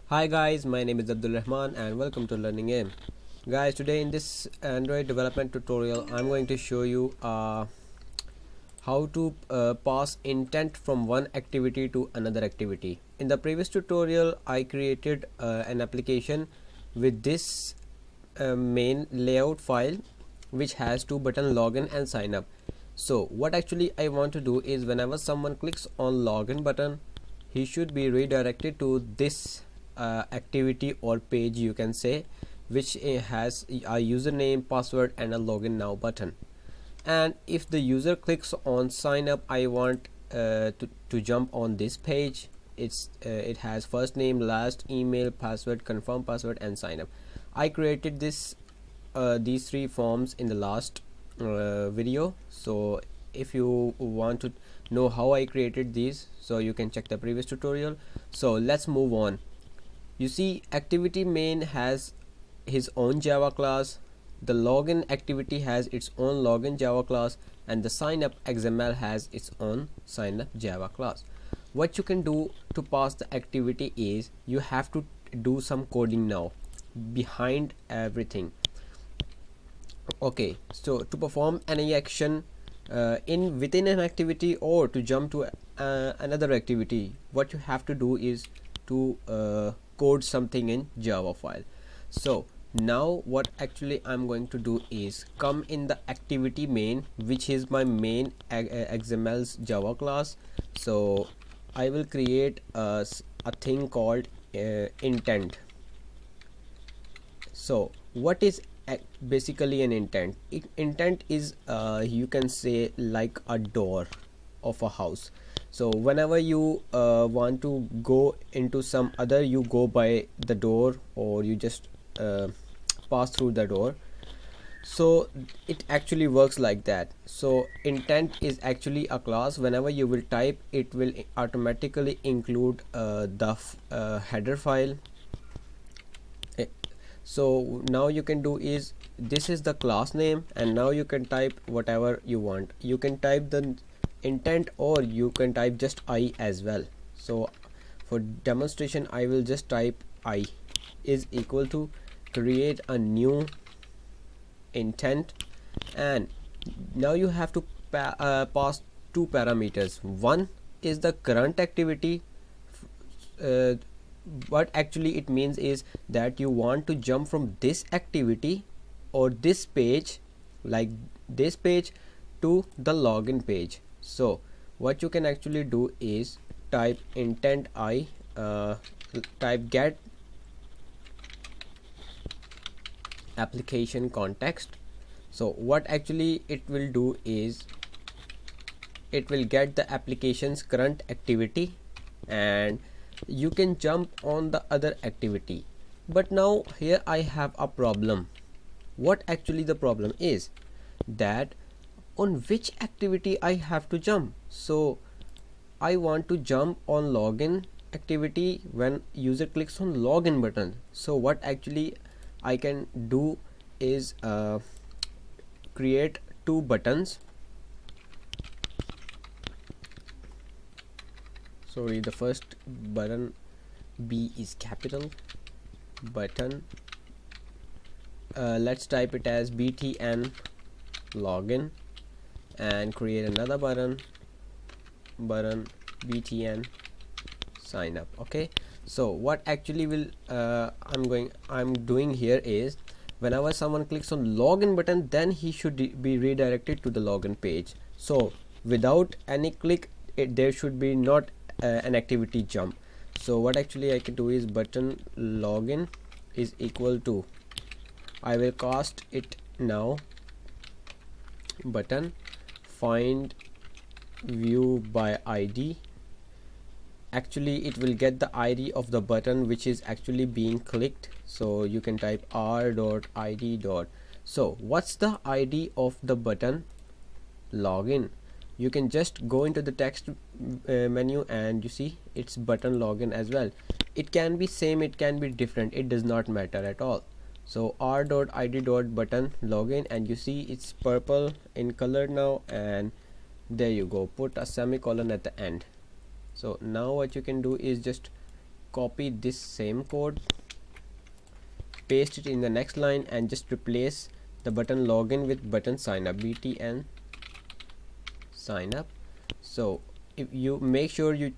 Hi guys, my name is Abdul Rahman and welcome to Learning Aim. Guys, today in this Android development tutorial, I'm going to show you how to pass intent from one activity to another activity. In the previous tutorial, I created an application with this main layout file which has two buttons, login and sign up. So what actually I want to do is whenever someone clicks on login button, he should be redirected to this activity or page, you can say, which has a username, password and a login now button. And if the user clicks on sign up, I want to jump on this page. It has first name, last, email, password, confirm password and sign up. I created these three forms in the last video, so if you want to know how I created these, so you can check the previous tutorial. So let's move on. You see, activity main has his own Java class, the login activity has its own login Java class, and the sign up XML has its own sign up Java class. What you can do to pass the activity is you have to do some coding now behind everything. Okay, so to perform any action within an activity or to jump to another activity, what you have to do is to code something in Java file. So now what actually I'm going to do is come in the activity main, which is my main XML's Java class. So I will create a thing called intent. So what is basically an intent? Intent is you can say like a door of a house. So whenever you want to go into some other, you go by the door or you just pass through the door. So it actually works like that. So intent is actually a class. Whenever you will type, it will automatically include the header file. So now you can do is, this is the class name, and now you can type whatever you want. You can type the intent or you can type just I as well. So for demonstration, I will just type I is equal to create a new intent, and now you have to pass two parameters. One is the current activity. What actually it means is that you want to jump from this activity or this page, like this page, to the login page. So what you can actually do is type intent I, type get application context. So what actually it will do is it will get the application's current activity and you can jump on the other activity. But now here I have a problem. What actually the problem is that on which activity I have to jump. So I want to jump on login activity when user clicks on login button. So what actually I can do is create two buttons. Sorry, the first button B is capital button. Let's type it as btn login and create another button btn sign up. Okay, so what actually will I'm doing here is whenever someone clicks on login button, then he should be redirected to the login page. So without any click, there should be not an activity jump. So what actually I can do is button login is equal to, I will cast it now, button find view by ID. Actually it will get the ID of the button which is actually being clicked. So you can type r.id. So what's the ID of the button login? You can just go into the text menu and you see it's button login as well. It can be same, it can be different, it does not matter at all. So r.id button login, and you see it's purple in color now, and there you go, put a semicolon at the end. So now what you can do is just copy this same code, paste it in the next line, and just replace the button login with button sign up, btn sign up. So if you make sure you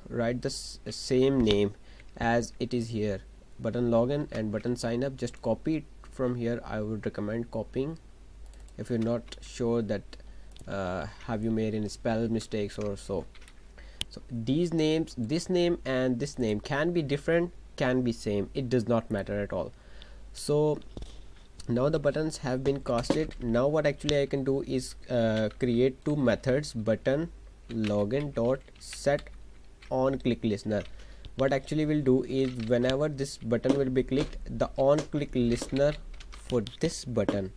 write the same name as it is here, button login and button sign up, just copy it from here. I would recommend copying if you're not sure that have you made any spell mistakes or so. So these names, this name and this name can be different, can be same, it does not matter at all. So now the buttons have been casted. Now what actually I can do is create two methods, button login dot set on click listener. What actually will do is whenever this button will be clicked, the on click listener for this button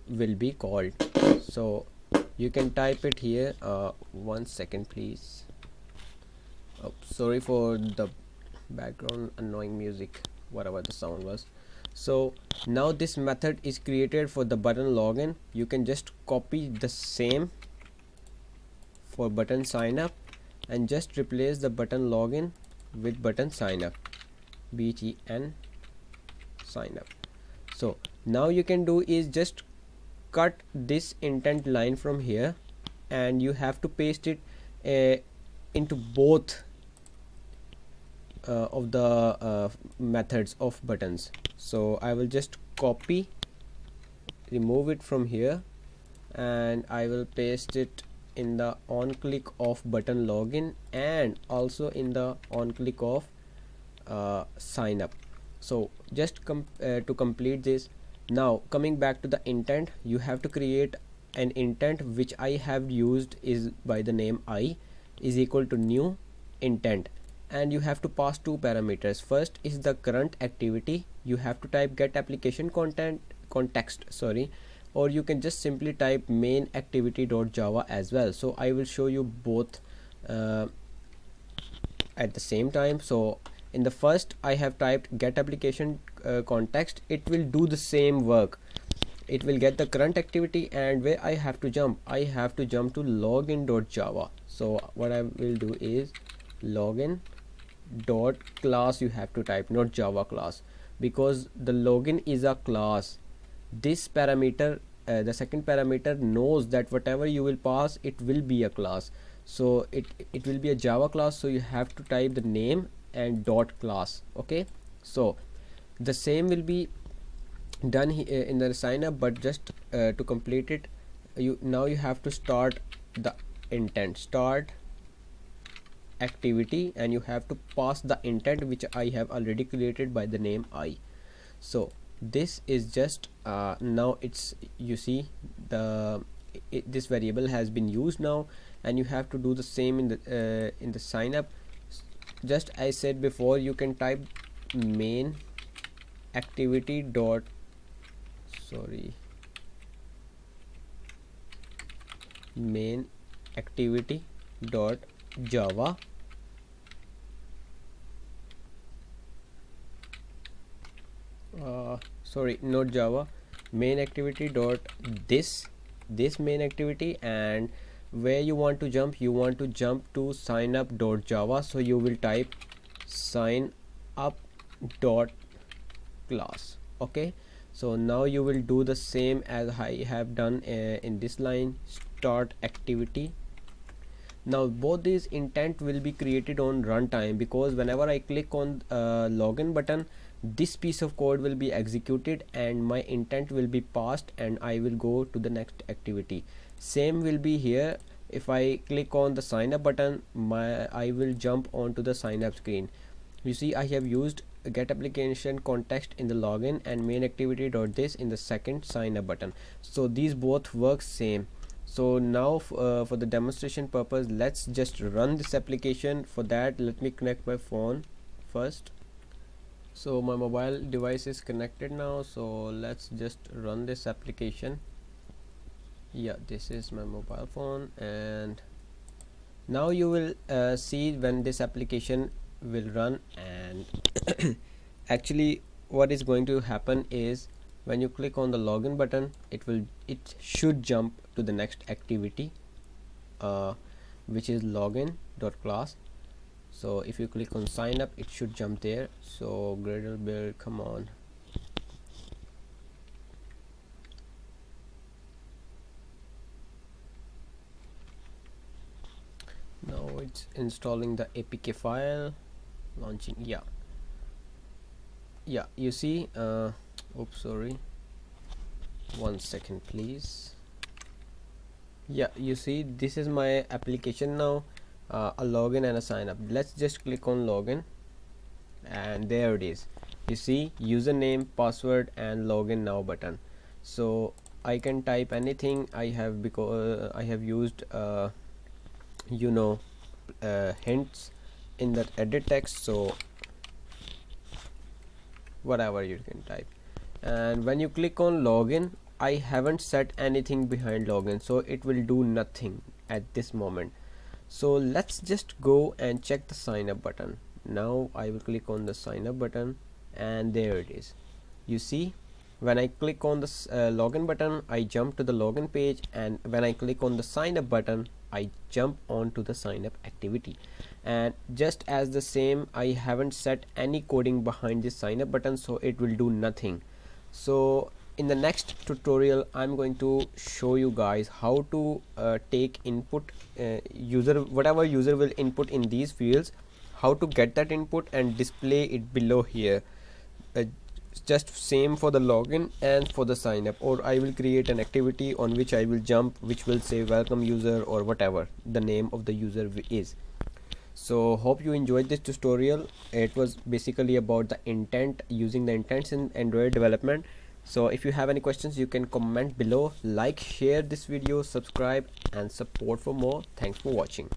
will be called. So you can type it here. 1 second please. Oh, sorry for the background annoying music, whatever the sound was. So now this method is created for the button login. You can just copy the same for button sign up and just replace the button login with button sign up, btn sign up. So now you can do is just cut this intent line from here, and you have to paste it into both of the methods of buttons. So I will just copy, remove it from here, and I will paste it in the on click of button login and also in the on click of sign up. So just to complete this, now coming back to the intent, you have to create an intent, which I have used is by the name I is equal to new intent, and you have to pass two parameters. First is the current activity. You have to type get application context, or you can just simply type main activity.java as well. So I will show you both at the same time. So in the first I have typed get application context. It will do the same work. It will get the current activity, and where I have to jump to login.java. So what I will do is login dot class, you have to type, not java class, because the login is a class. This parameter, the second parameter, knows that whatever you will pass, it will be a class. So it will be a java class, so you have to type the name and dot class. Okay, so the same will be done in the sign up, but just to complete it, you have to start the intent, start activity, and you have to pass the intent which I have already created by the name I. So this is just now it's, you see this variable has been used now, and you have to do the same in the sign up. Just I said before, you can type main activity dot main activity dot java not java, main activity dot this main activity, and where you want to jump to sign up dot java. So you will type sign up dot class. Okay, so now you will do the same as I have done in this line, start activity. Now both these intent will be created on runtime, because whenever I click on login button, this piece of code will be executed and my intent will be passed, and I will go to the next activity. Same will be here. If I click on the sign up button, I will jump onto the sign up screen. You see, I have used get application context in the login and main activity dot this in the second sign up button. So these both work same. So now for the demonstration purpose, let's just run this application. For that, let me connect my phone first. So my mobile device is connected now, so let's just run this application. Yeah, this is my mobile phone, and now you will see when this application will run. And actually what is going to happen is, when you click on the login button, it should jump to the next activity, which is login dot class. So if you click on sign up, it should jump there. So Gradle build, come on. Now it's installing the APK file, launching. Yeah, you see, oops, sorry, 1 second please. Yeah, you see, this is my application now, a login and a sign up. Let's just click on login, and there it is. You see, username, password and login now button. So I can type anything I have, because I have used you know hints in that edit text, so whatever you can type. And when you click on login, I haven't set anything behind login, so it will do nothing at this moment. So let's just go and check the sign up button. Now I will click on the sign up button, and there it is. You see, when I click on the login button, I jump to the login page, and when I click on the sign up button, I jump onto the sign up activity. And just as the same, I haven't set any coding behind this sign up button, so it will do nothing. So in the next tutorial, I'm going to show you guys how to take input, whatever user will input in these fields, how to get that input and display it below here. Just same for the login and for the sign up, or I will create an activity on which I will jump, which will say welcome user or whatever the name of the user is. So hope you enjoyed this tutorial. It was basically about the intent, using the intents in Android development. So if you have any questions, you can comment below, like, share this video, subscribe and support for more. Thanks for watching.